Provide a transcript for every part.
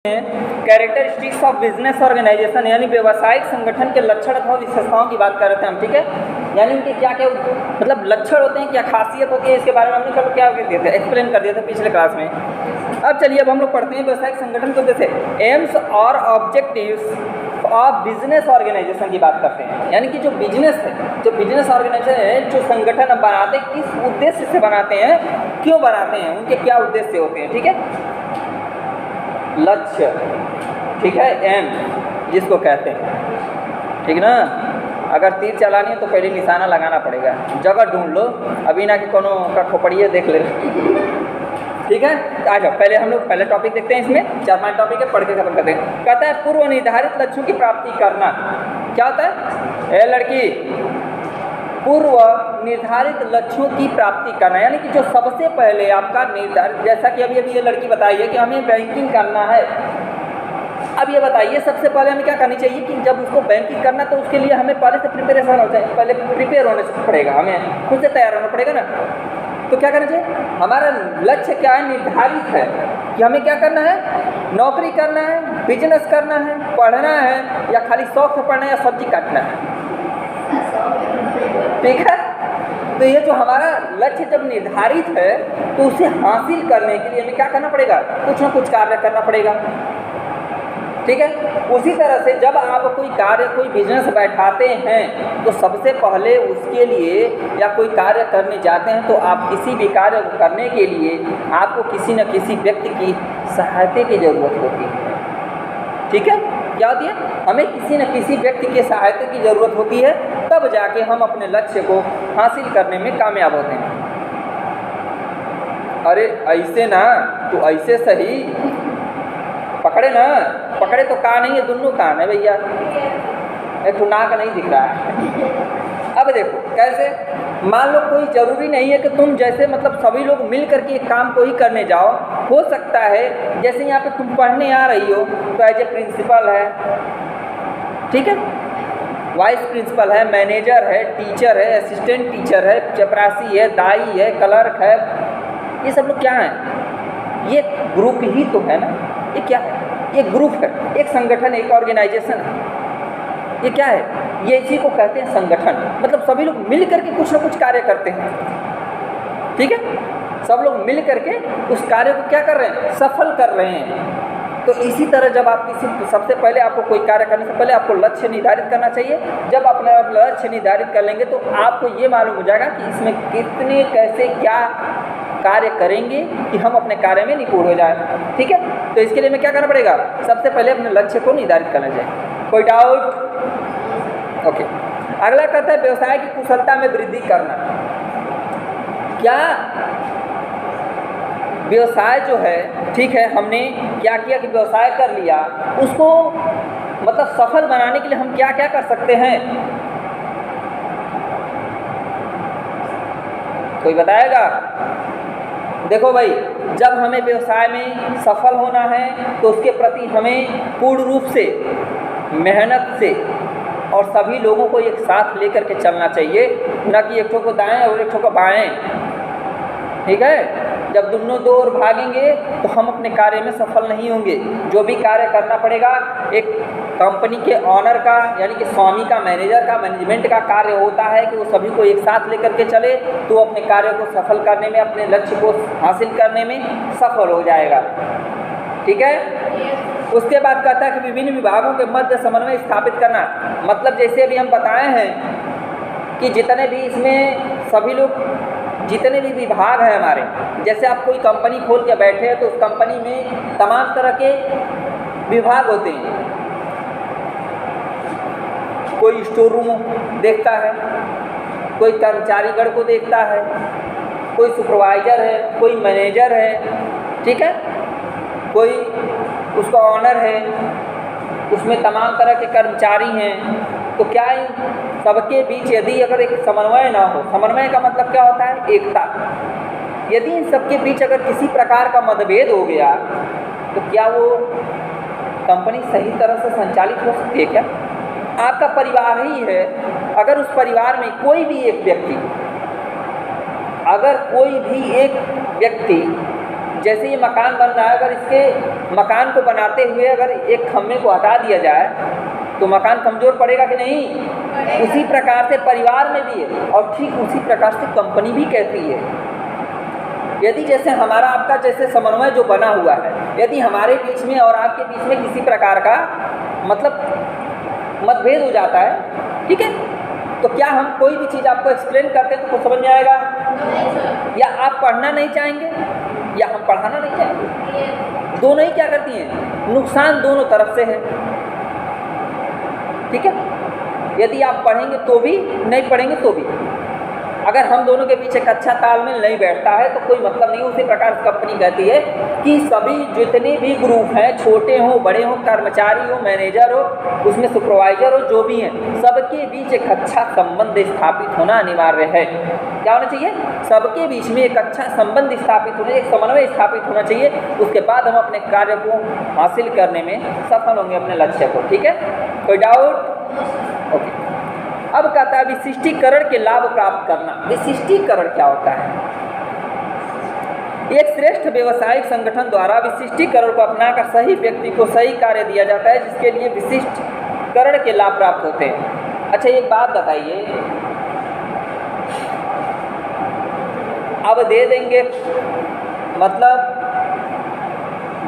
Characteristics of business organisation यानी व्यवसायिक संगठन के लक्षण अथवा विशेषताओं की बात कर रहे थे हम, ठीक है। यानी उनके क्या क्या मतलब लक्षण होते हैं, क्या खासियत होती है, इसके बारे में हमने कल क्या कर दिए थे, एक्सप्लेन कर दिया था पिछले क्लास में। अब चलिए अब हम लोग पढ़ते हैं व्यवसायिक संगठन को। जैसे एम्स और ऑब्जेक्टिव्स ऑफ बिजनेस ऑर्गेनाइजेशन की बात करते हैं, यानी कि जो बिजनेस है, जो बिजनेस ऑर्गेनाइजेशन है, जो संगठन बनाते हैं किस उद्देश्य से बनाते हैं, क्यों बनाते हैं, उनके क्या उद्देश्य होते हैं, ठीक है। लक्ष्य, ठीक है, एम जिसको कहते हैं, ठीक ना। अगर तीर चलानी है तो पहले निशाना लगाना पड़ेगा, जगह ढूंढ लो, अभी ना कि कोनो का खोपड़िए देख ले, ठीक है। आ जाओ पहले हम लोग पहले टॉपिक देखते हैं, इसमें 4-5 टॉपिक है, पढ़ के खत्म करते हैं। कहता है पूर्व निर्धारित लक्ष्यों की प्राप्ति करना। क्या होता है ए लड़की, पूर्व निर्धारित लक्ष्यों की प्राप्ति करना, यानी कि जो सबसे पहले आपका निर्धारित, जैसा कि अभी ये लड़की बताई है कि हमें बैंकिंग करना है। अब ये बताइए सबसे पहले हमें क्या करनी चाहिए कि जब उसको बैंकिंग करना तो उसके लिए हमें पहले से प्रिपरेशन होता है, पहले प्रिपेयर होने से पड़ेगा, हमें खुद से तैयार होना पड़ेगा ना। तो क्या करना चाहिए, हमारा लक्ष्य क्या है, निर्धारित है कि हमें क्या करना है, नौकरी करना है, बिजनेस करना है, पढ़ना है, या खाली शौक से पढ़ना है, या सब्जी काटना है, ठीक है। तो ये जो हमारा लक्ष्य जब निर्धारित है तो उसे हासिल करने के लिए हमें क्या करना पड़ेगा, कुछ ना कुछ कार्य करना पड़ेगा, ठीक है। उसी तरह से जब आप कोई कार्य, कोई बिजनेस बैठाते हैं तो सबसे पहले उसके लिए, या कोई कार्य करने जाते हैं तो आप किसी भी कार्य को करने के लिए आपको किसी न किसी व्यक्ति की सहायता की ज़रूरत होती है, ठीक है। क्या होती है, हमें किसी न किसी व्यक्ति की सहायता की ज़रूरत होती है, तब जाके हम अपने लक्ष्य को हासिल करने में कामयाब होते हैं। अरे ऐसे ना, तो ऐसे सही पकड़े ना, पकड़े तो कान नहीं है, दोनों कान है भैया, एक तो नाक नहीं दिख रहा है। अब देखो कैसे, मान लो कोई ज़रूरी नहीं है कि तुम जैसे मतलब सभी लोग मिल करके एक काम को ही करने जाओ। हो सकता है जैसे यहाँ पे तुम पढ़ने आ रही हो तो एज ए प्रिंसिपल है, ठीक है, वाइस प्रिंसिपल है, मैनेजर है, टीचर है, असिस्टेंट टीचर है, चपरासी है, दाई है, क्लर्क है, ये सब लोग क्या हैं, ये ग्रुप ही तो है ना। ये क्या है, ये ग्रुप है, एक संगठन, एक ऑर्गेनाइजेशन है। ये क्या है, ये इसी को कहते हैं संगठन। मतलब सभी लोग मिल करके कुछ ना कुछ कार्य करते हैं, ठीक है। सब लोग मिल करके उस कार्य को क्या कर रहे हैं, सफल कर रहे हैं। तो इसी तरह जब आप किसी, सबसे पहले आपको कोई कार्य करने से पहले आपको लक्ष्य निर्धारित करना चाहिए। जब अपना लक्ष्य निर्धारित कर लेंगे तो आपको ये मालूम हो जाएगा कि इसमें कितने, कैसे, क्या कार्य करेंगे कि हम अपने कार्य में निपुण हो जाए, ठीक है। तो इसके लिए हमें क्या करना पड़ेगा, सबसे पहले अपने लक्ष्य को निर्धारित करना चाहिए। कोई डाउट? ओके। अगला कहता है व्यवसाय की कुशलता में वृद्धि करना। क्या व्यवसाय जो है, ठीक है, हमने क्या किया कि व्यवसाय कर लिया, उसको मतलब सफल बनाने के लिए हम क्या क्या कर सकते हैं, कोई बताएगा? देखो भाई, जब हमें व्यवसाय में सफल होना है तो उसके प्रति हमें पूर्ण रूप से मेहनत से और सभी लोगों को एक साथ लेकर के चलना चाहिए, न कि एक ठो को दाएं और एक ठो को बाएं, ठीक है। जब दोनों दो ओर भागेंगे तो हम अपने कार्य में सफल नहीं होंगे। जो भी कार्य करना पड़ेगा, एक कंपनी के ऑनर का, यानी कि स्वामी का, मैनेजर का, मैनेजमेंट का कार्य होता है कि वो सभी को एक साथ लेकर के चले, तो अपने कार्य को सफल करने में, अपने लक्ष्य को हासिल करने में सफल हो जाएगा, ठीक है। उसके बाद कहता है कि विभिन्न विभागों के मध्य समन्वय स्थापित करना। मतलब जैसे अभी हम बताए हैं कि जितने भी इसमें सभी लोग, जितने भी विभाग हैं हमारे, जैसे आप कोई कंपनी खोल के बैठे हैं तो उस कंपनी में तमाम तरह के विभाग होते हैं। कोई स्टोर रूम देखता है, कोई कर्मचारीगण को देखता है, कोई सुपरवाइजर है, कोई मैनेजर है, ठीक है, कोई उसका ऑनर है, उसमें तमाम तरह के कर्मचारी हैं। तो क्या इन सबके बीच यदि अगर एक समन्वय ना हो, समन्वय का मतलब क्या होता है, एकता, यदि इन सबके बीच अगर किसी प्रकार का मतभेद हो गया तो क्या वो कंपनी सही तरह से संचालित हो सकती है क्या? आपका परिवार ही है, अगर उस परिवार में कोई भी एक व्यक्ति, अगर कोई भी एक व्यक्ति, जैसे ये मकान बन रहा है, अगर इसके मकान को बनाते हुए अगर एक खम्भे को हटा दिया जाए तो मकान कमज़ोर पड़ेगा कि नहीं? उसी प्रकार से परिवार में भी है, और ठीक उसी प्रकार से कंपनी भी कहती है। यदि जैसे हमारा आपका जैसे समन्वय जो बना हुआ है, यदि हमारे बीच में और आपके बीच में किसी प्रकार का मतलब मतभेद हो जाता है, ठीक है, तो क्या हम कोई भी चीज़ आपको एक्सप्लेन करते हैं तो कुछ समझ में आएगा? या आप पढ़ना नहीं चाहेंगे या हम पढ़ाना नहीं चाहेंगे? दोनों ही क्या करती हैं? नुकसान दोनों तरफ से है, ठीक है। यदि आप पढ़ेंगे तो भी, नहीं पढ़ेंगे तो भी। अगर हम दोनों के बीच एक अच्छा तालमेल नहीं बैठता है तो कोई मतलब नहीं। उसी प्रकार कंपनी कहती है कि सभी जितने भी ग्रुप हैं, छोटे हों बड़े हों, कर्मचारी हो, मैनेजर हो, उसमें सुपरवाइजर हो, जो भी हैं, सबके बीच एक अच्छा संबंध स्थापित होना अनिवार्य है। क्या होना चाहिए? सबके बीच में एक अच्छा संबंध स्थापित होना, एक समन्वय स्थापित होना चाहिए। उसके बाद हम अपने कार्य को हासिल करने में सफल होंगे, अपने लक्ष्य को। ठीक है, कोई डाउट? ओके। अब कहता है विशिष्टीकरण के लाभ प्राप्त करना। विशिष्टीकरण क्या होता है? एक श्रेष्ठ व्यवसायिक संगठन द्वारा विशिष्टीकरण को अपनाकर सही व्यक्ति को सही कार्य दिया जाता है, जिसके लिए विशिष्टीकरण के लाभ प्राप्त होते हैं। अच्छा, एक बात बताइए, अब दे देंगे, मतलब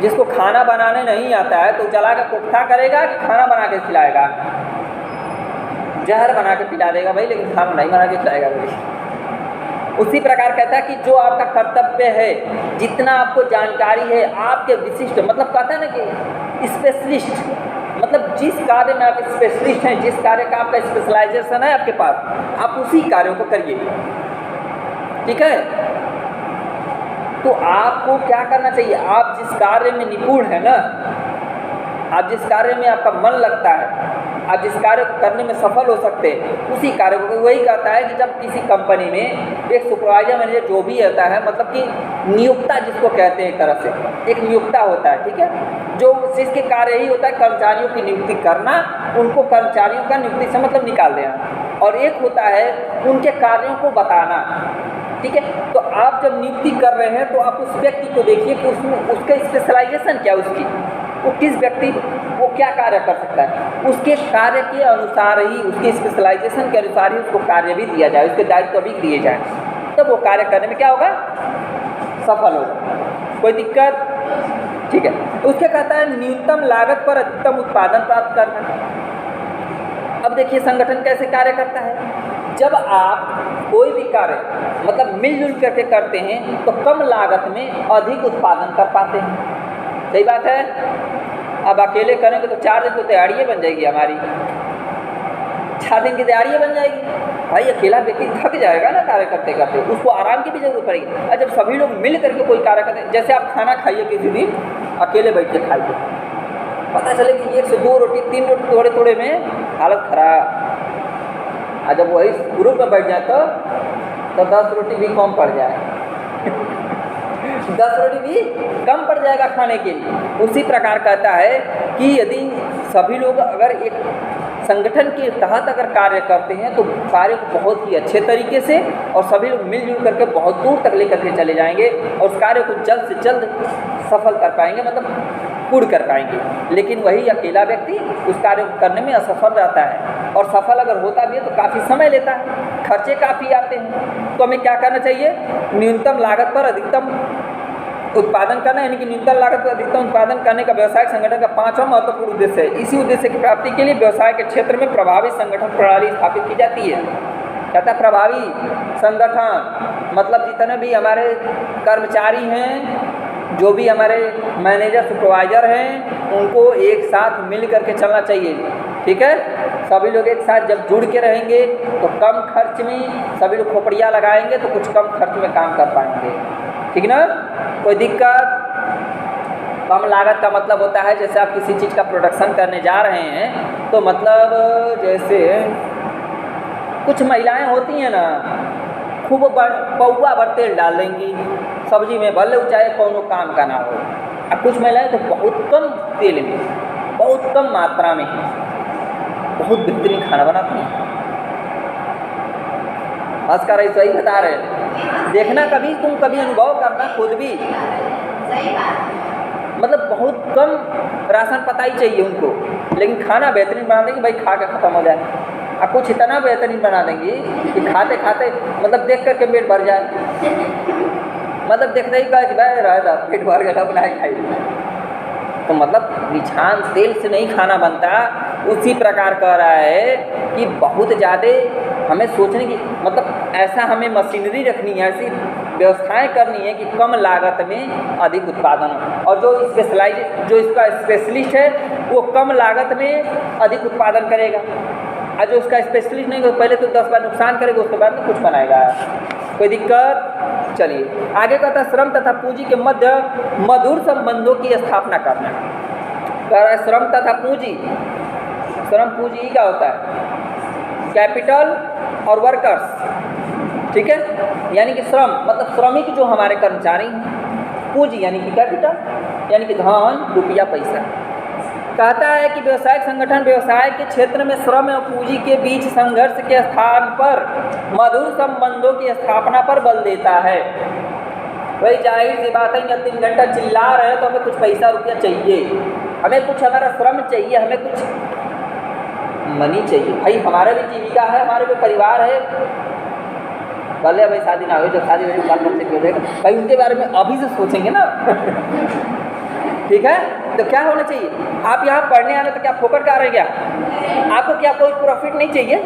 जिसको खाना बनाने नहीं आता है तो जला के कोफ्ता करेगा कि खाना बना के खिलाएगा? जहर बना के पिला देगा भाई, लेकिन खाना नहीं बना के खिलाएगा भाई। उसी प्रकार कहता है कि जो आपका कर्तव्य है, जितना आपको जानकारी है, आपके विशिष्ट, मतलब कहता है ना कि स्पेशलिस्ट, मतलब जिस कार्य में आप स्पेशलिस्ट हैं, जिस कार्य का आपका स्पेशलाइजेशन है आपके पास, आप उसी कार्यों को करिए। ठीक है, तो आपको क्या करना चाहिए? आप जिस कार्य में निपुण है ना, आप जिस कार्य में आपका मन लगता है, आप जिस कार्य को करने में सफल हो सकते हैं, उसी कार्य को। वही कहता है कि जब किसी कंपनी में एक सुपरवाइजर मैनेजर जो भी होता है, मतलब कि नियोक्ता जिसको कहते हैं, एक तरह से एक नियोक्ता होता है, ठीक है, जो जिसके कार्य ही होता है कर्मचारियों की नियुक्ति करना, उनको कर्मचारियों का नियुक्ति से मतलब निकाल देना, और एक होता है उनके कार्यों को बताना। ठीक है, तो आप जब नियुक्ति कर रहे हैं तो आप उस व्यक्ति को देखिए कि उसमें उसका स्पेशलाइजेशन क्या, उसकी वो किस व्यक्ति वो क्या कार्य कर सकता है, उसके कार्य के अनुसार ही, उसके स्पेशलाइजेशन के अनुसार ही उसको कार्य भी दिया जाए, उसके दायित्व भी दिए जाए, तब वो कार्य करने में क्या होगा? सफल होगा। कोई दिक्कत? ठीक है, उसके कहता है न्यूनतम लागत पर अधिकतम उत्पादन प्राप्त करना। अब देखिए संगठन कैसे कार्य करता है। जब आप कोई भी कार्य मतलब मिलजुल करके करते हैं तो कम लागत में अधिक उत्पादन कर पाते हैं। सही बात है। अब अकेले करेंगे तो 4 दिन तो दिहाड़ियाँ बन जाएगी हमारी, 4 दिन की दिहाड़ियाँ बन जाएगी भाई। अकेला व्यक्ति थक जाएगा ना कार्य करते करते, उसको आराम की भी जरूरत पड़ेगी। और जब सभी लोग मिल करके कोई कार्य करते हैं, जैसे आप खाना खाइए किसी दिन, अकेले बैठ के खाइए, पता चले कि 1 से 2 रोटी 3 रोटी थोड़े थोड़े में हालत खराब। और जब वही ग्रुप में बैठ जाए तो 10 रोटी भी कम पड़ जाए 10 रोटी भी कम पड़ जाएगा खाने के लिए। उसी प्रकार कहता है कि यदि सभी लोग अगर एक संगठन के तहत अगर कार्य करते हैं तो कार्य को बहुत ही अच्छे तरीके से और सभी लोग मिलजुल करके बहुत दूर तक लेकर के चले जाएंगे और उस कार्य को जल्द से जल्द सफल कर पाएंगे, मतलब पूर्ण कर पाएंगे। लेकिन वही अकेला व्यक्ति उस कार्य को करने में असफल रहता है, और सफल अगर होता भी है तो काफ़ी समय लेता है, खर्चे काफ़ी आते हैं। तो हमें क्या करना चाहिए? न्यूनतम लागत पर अधिकतम उत्पादन करना, यानी कि न्यूनतम लागत पर अधिकतम उत्पादन करने का व्यवसायिक संगठन का 5वां महत्वपूर्ण उद्देश्य है। इसी उद्देश्य की प्राप्ति के लिए व्यवसाय के क्षेत्र में प्रभावी संगठन प्रणाली स्थापित की जाती है। कहता है प्रभावी संगठन मतलब जितने भी हमारे कर्मचारी हैं, जो भी हमारे मैनेजर सुपरवाइजर हैं, उनको एक साथ मिल करके चलना चाहिए। ठीक है, सभी लोग एक साथ जब जुड़ के रहेंगे तो कम खर्च में, सभी लोग खोपड़ियाँ लगाएंगे तो कुछ कम खर्च में काम कर पाएंगे। ठीक ना? कोई दिक्कत? कम लागत का मतलब होता है जैसे आप किसी चीज़ का प्रोडक्शन करने जा रहे हैं तो मतलब जैसे कुछ महिलाएं होती हैं ना, खूब पौवा भर तेल डाल देंगी सब्जी में, भले चाहे कौनो काम का ना हो। अब कुछ महिलाएं तो बहुत कम तेल में, बहुत कम मात्रा में बहुत बेहतरीन खाना बनाती हैं। भास्कर ऐसा ही बता रहे हैं, देखना कभी, तुम कभी अनुभव करना खुद भी। मतलब बहुत कम राशन पता ही चाहिए उनको, लेकिन खाना बेहतरीन बना देंगे, भाई खा के ख़त्म हो जाए। अब कुछ इतना बेहतरीन बना देंगी कि खाते खाते मतलब देख करके पेट भर जाए, मतलब देखते ही कहा कि भाई रहा पेट भर गया अपना खाई। तो मतलब रिझान तेल से नहीं खाना बनता। उसी प्रकार कह रहा है कि बहुत ज़्यादा हमें सोचने की मतलब ऐसा हमें मशीनरी रखनी है, ऐसी व्यवस्थाएं करनी है कि कम लागत में अधिक उत्पादन हो, और जो इसका स्पेशलिस्ट है वो कम लागत में अधिक उत्पादन करेगा, और जो उसका स्पेशलिस्ट नहीं, वो पहले तो 10 बार नुकसान करेगा, उसके बाद में कुछ बनाएगा। कोई दिक्कत? चलिए आगे कहता है श्रम तथा पूंजी के मध्य मधुर संबंधों की स्थापना करना। कह रहा है श्रम तथा पूंजी, श्रम पूंजी क्या होता है? कैपिटल और वर्कर्स, ठीक है। यानी कि श्रम मतलब श्रमिक जो हमारे कर्मचारी हैं, पूंजी यानी कि कैपिटल यानी कि धन, रुपया, पैसा। कहता है कि व्यवसायिक संगठन व्यवसाय के क्षेत्र में श्रम और पूंजी के बीच संघर्ष के स्थान पर मधुर संबंधों की स्थापना पर बल देता है। वही जाहिर सी बात है कि 3 घंटा चिल्ला रहे हैं तो हमें कुछ पैसा रुपया चाहिए, हमें कुछ हमारा श्रम चाहिए, हमें कुछ मनी चाहिए। भाई हमारा भी जीविका है, हमारे भी परिवार है, भले भाई शादी ना हो, जब शादी हो बाल बच्चे क्यों देगा भाई, उनके बारे में अभी से सोचेंगे ना ठीक है। तो क्या होना चाहिए? आप यहाँ पढ़ने आने तो क्या फोकट का रह गया? आपको क्या कोई प्रॉफिट नहीं चाहिए?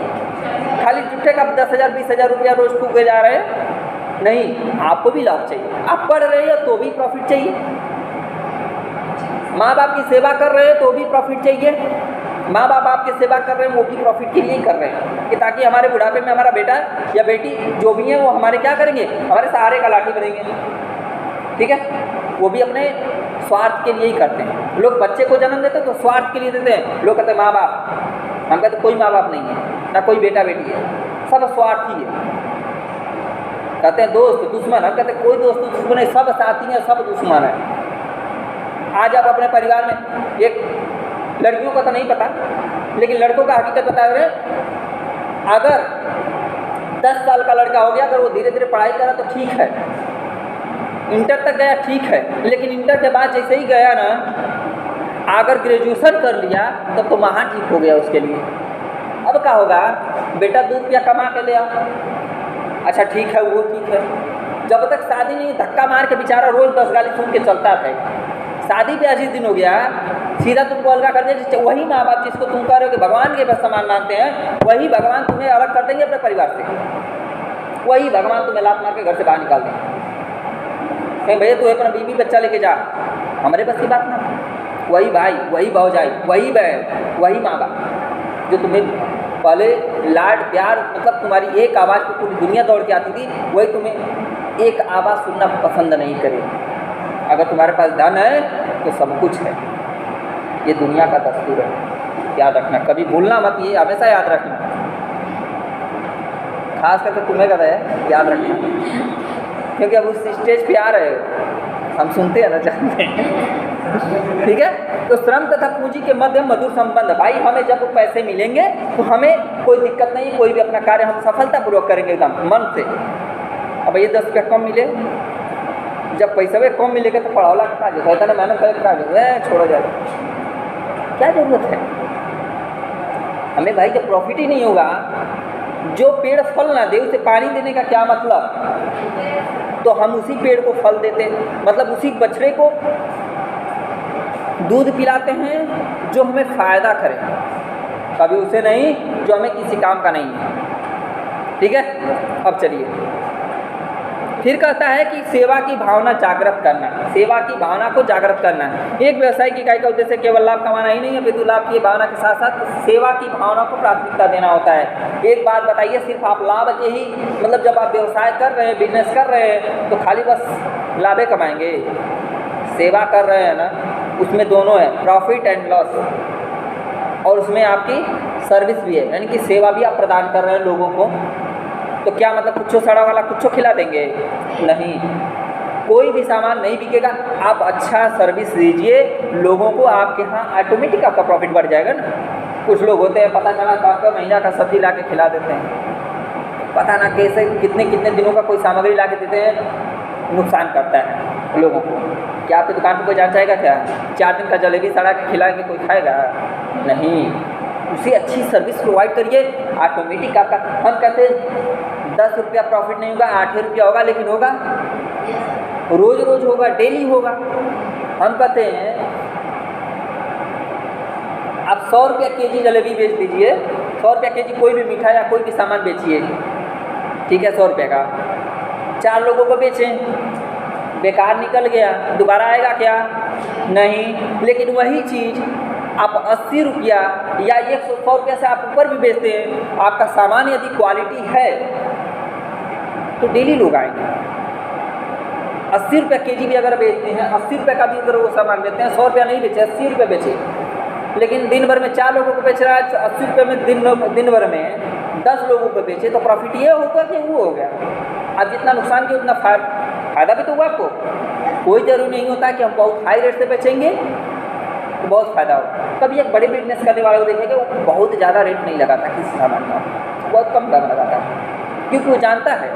खाली जुट्टे का 10,000 20,000 रुपया रोज फूके जा रहे हैं? नहीं, आपको भी लाभ चाहिए। आप पढ़ रहे हैं तो भी प्रॉफिट चाहिए, माँ बाप की सेवा कर रहे हैं तो भी प्रॉफिट चाहिए। माँ बाप आपकी सेवा कर रहे हैं वो भी प्रॉफिट के लिए ही कर रहे हैं कि ताकि हमारे बुढ़ापे में हमारा बेटा या बेटी जो भी है वो हमारे क्या करेंगे? हमारे सहारे का लाठी बनेंगे, ठीक है। वो भी अपने स्वार्थ के लिए ही करते हैं। लोग बच्चे को जन्म देते हैं तो स्वार्थ के लिए देते हैं। लोग कहते हैं माँ बाप, हम कहते कोई माँ बाप नहीं है, ना कोई बेटा बेटी है, सब स्वार्थी है। कहते हैं दोस्त दुश्मन, हम कहते कोई दोस्त दुश्मन है, सब साथी हैं, सब दुश्मन है। आज आप अपने परिवार में एक लड़कियों का तो नहीं पता, लेकिन लड़कों का हकीकत बता रहे, अगर 10 साल का लड़का हो गया, अगर वो धीरे धीरे पढ़ाई करा तो ठीक है, इंटर तक गया ठीक है, लेकिन इंटर के बाद जैसे ही गया ना, अगर ग्रेजुएशन कर लिया तब तो महा ठीक हो गया उसके लिए। अब क्या होगा? बेटा 2 रुपया कमा के ले आओ, अच्छा ठीक है वो ठीक है। जब तक शादी नहीं, धक्का मार के बेचारा रोज 10 गाली सुन के चलता है। शादी पे 80 दिन हो गया, सीधा तुमको अलग कर दिया। वही माँ बाप जिसको तुम कह रहे हो कि भगवान के बस समान मानते हैं, वही भगवान तुम्हें अलग कर देंगे अपने परिवार से। वही भगवान तुम्हें लात मार के घर से बाहर निकाल देंगे। कहीं भैया तू अपना बीवी बच्चा लेके जा, हमारे बस की बात ना। वही भाई, वही भौजाई, वही बहन, वही माँ बाप जो तुम्हें पहले लाड प्यार मतलब तुम्हारी एक आवाज़ पर पूरी दुनिया दौड़ के आती थी, वही तुम्हें एक आवाज़ सुनना पसंद नहीं करे। अगर तुम्हारे पास धन है तो सब कुछ है, ये दुनिया का दस्तूर है, याद रखना, कभी भूलना मत, ये हमेशा याद रखना। खास करके तुम्हें कहता है याद रखना, क्योंकि अब उस स्टेज पे आ रहे हो, हम सुनते हैं ना, जानते हैं, ठीक है। तो श्रम तथा पूंजी के मध्य मधुर संबंध। भाई हमें जब पैसे मिलेंगे तो हमें कोई दिक्कत नहीं, कोई भी अपना कार्य हम सफलतापूर्वक करेंगे एकदम मन से। अब ये 10 रुपया कम मिले, जब पैसा भी कम मिलेगा तो पढ़ावला का जो होता है ना, मेहनत करके छोड़ा जाए, क्या जरूरत है हमें? भाई जब प्रॉफिट ही नहीं होगा, जो पेड़ फल ना दे उसे पानी देने का क्या मतलब? तो हम उसी पेड़ को फल देते, मतलब उसी बछड़े को दूध पिलाते हैं जो हमें फ़ायदा करे, कभी उसे नहीं जो हमें किसी काम का नहीं है, ठीक है। अब चलिए फिर कहता है कि सेवा की भावना जागृत करना, सेवा की भावना को जागृत करना है। एक व्यवसाय की इकाई का उद्देश्य केवल लाभ कमाना ही नहीं है, अपितु लाभ की भावना के साथ साथ सेवा की भावना को प्राथमिकता देना होता है। एक बात बताइए, सिर्फ आप लाभ के ही मतलब जब आप व्यवसाय कर रहे हैं, बिजनेस कर रहे हैं, तो खाली बस लाभे कमाएंगे? सेवा कर रहे हैं ना, उसमें दोनों है, प्रॉफिट एंड लॉस, और उसमें आपकी सर्विस भी है, यानी कि सेवा भी आप प्रदान कर रहे हैं लोगों को। तो क्या मतलब कुछो सड़ा वाला कुछो खिला देंगे? नहीं, कोई भी सामान नहीं बिकेगा। आप अच्छा सर्विस दीजिए लोगों को, आपके यहाँ ऑटोमेटिक आपका प्रॉफिट बढ़ जाएगा ना। कुछ लोग होते हैं पता चला आपका महीना का सब्जी ला के खिला देते हैं, पता ना कैसे कितने कितने दिनों का कोई सामग्री ला के देते हैं, नुकसान करता है। लोगों को। क्या आपकी दुकान पर कोई जाना चाहेगा क्या? 4 दिन का जलेबी सड़ा के खिला के कोई खाएगा? नहीं। उसे अच्छी सर्विस प्रोवाइड करिए, ऑटोमेटिक आपका, हम कहते हैं 10 रुपया प्रॉफिट नहीं होगा, 8 रुपया होगा, लेकिन होगा रोज़ रोज़ होगा, डेली होगा। हम कहते हैं आप 100 रुपया केजी जलेबी बेच दीजिए, 100 रुपया केजी कोई भी मिठाई या कोई भी सामान बेचिए, ठीक है, 100 रुपये का 4 लोगों को बेचें, बेकार निकल गया, दोबारा आएगा क्या? नहीं। लेकिन वही चीज़ आप 80 रुपया या 100 रुपया से आप ऊपर भी बेचते हैं, आपका सामान यदि क्वालिटी है तो डेली लोग आएंगे। 80 रुपया केजी भी अगर बेचते हैं, 80 रुपये का भी अगर वो सामान बेचते हैं, 100 रुपया नहीं बेचे, 80 रुपये बेचे, लेकिन दिन भर में 4 लोगों को बेच रहा है, 80 रुपये में दिन भर में 10 लोगों को बेचे, तो प्रॉफिट ये होगा कि वो हो गया? आप जितना नुकसान किया उतना फ़ायदा भी तो हुआ आपको। कोई ज़रूरी नहीं होता कि हम बहुत हाई रेट से बेचेंगे तो बहुत फ़ायदा होगा। कभी एक बड़े बिजनेस करने वाले को देखेंगे, वो बहुत ज़्यादा रेट नहीं लगाता किसी सामान का, बहुत कम दाम लगाता है, क्योंकि वो जानता है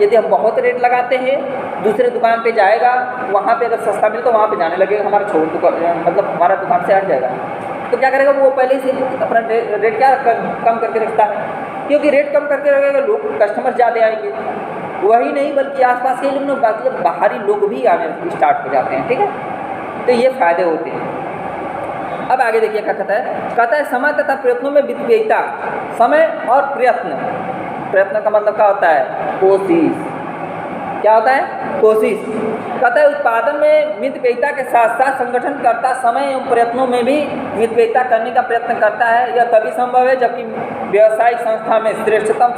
यदि हम बहुत रेट लगाते हैं, दूसरे दुकान पे जाएगा, वहाँ पे अगर सस्ता मिले तो वहाँ पे जाने लगेगा, हमारा छोड़ दुकान, मतलब हमारा दुकान से हट जाएगा। तो क्या करेगा वो? पहले से अपना रेट क्या कम करके रखता है, क्योंकि रेट कम करके रखेगा लोग, कस्टमर ज़्यादा आएंगे। वही नहीं बल्कि आसपास के लोग, मतलब बाहरी लोग भी आने स्टार्ट हो जाते हैं, ठीक है। तो ये फ़ायदे होते हैं। अब आगे देखिए क्या कहता है समय तथा प्रयत्नों में वित्तीयता। समय और प्रयत्न, प्रयत्न का मतलब क्या होता है? कोशिश। क्या होता है? कोशिश। कहता है उत्पादन में मितव्ययिता के साथ साथ संगठनकर्ता समय एवं प्रयत्नों में भी मितव्ययिता करने का प्रयत्न करता है। यह तभी संभव है जबकि व्यावसायिक संस्था में श्रेष्ठतम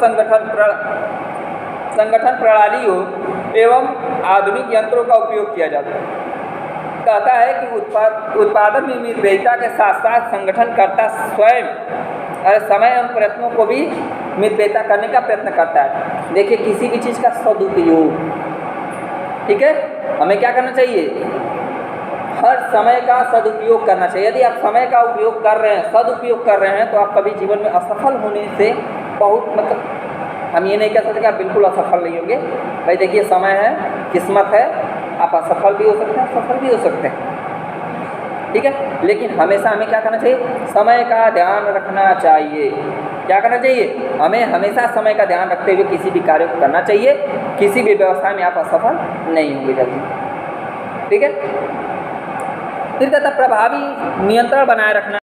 संगठन प्रणाली हो एवं आधुनिक यंत्रों का उपयोग किया जाता है। कहता है कि उत्पादन में मितव्ययिता के साथ साथ संगठनकर्ता स्वयं समय एवं प्रयत्नों को भी मितव्ययिता करने का प्रयत्न करता है। देखिए किसी भी चीज़ का सदुपयोग, ठीक है, हमें क्या करना चाहिए? हर समय का सदुपयोग करना चाहिए। यदि आप समय का उपयोग कर रहे हैं, सदुपयोग कर रहे हैं, तो आप कभी जीवन में असफल होने से बहुत, मतलब हम ये नहीं कह सकते कि आप बिल्कुल असफल नहीं होंगे। भाई देखिए समय है, किस्मत है, आप असफल भी हो सकते हैं, सफल भी हो सकते हैं, ठीक है। लेकिन हमेशा हमें क्या करना चाहिए? समय का ध्यान रखना चाहिए। क्या करना चाहिए? हमें हमेशा समय का ध्यान रखते हुए किसी भी कार्य को करना चाहिए। किसी भी व्यवसाय में आप असफल नहीं होंगे जल्दी, ठीक है। फिर कहता प्रभावी नियंत्रण बनाए रखना।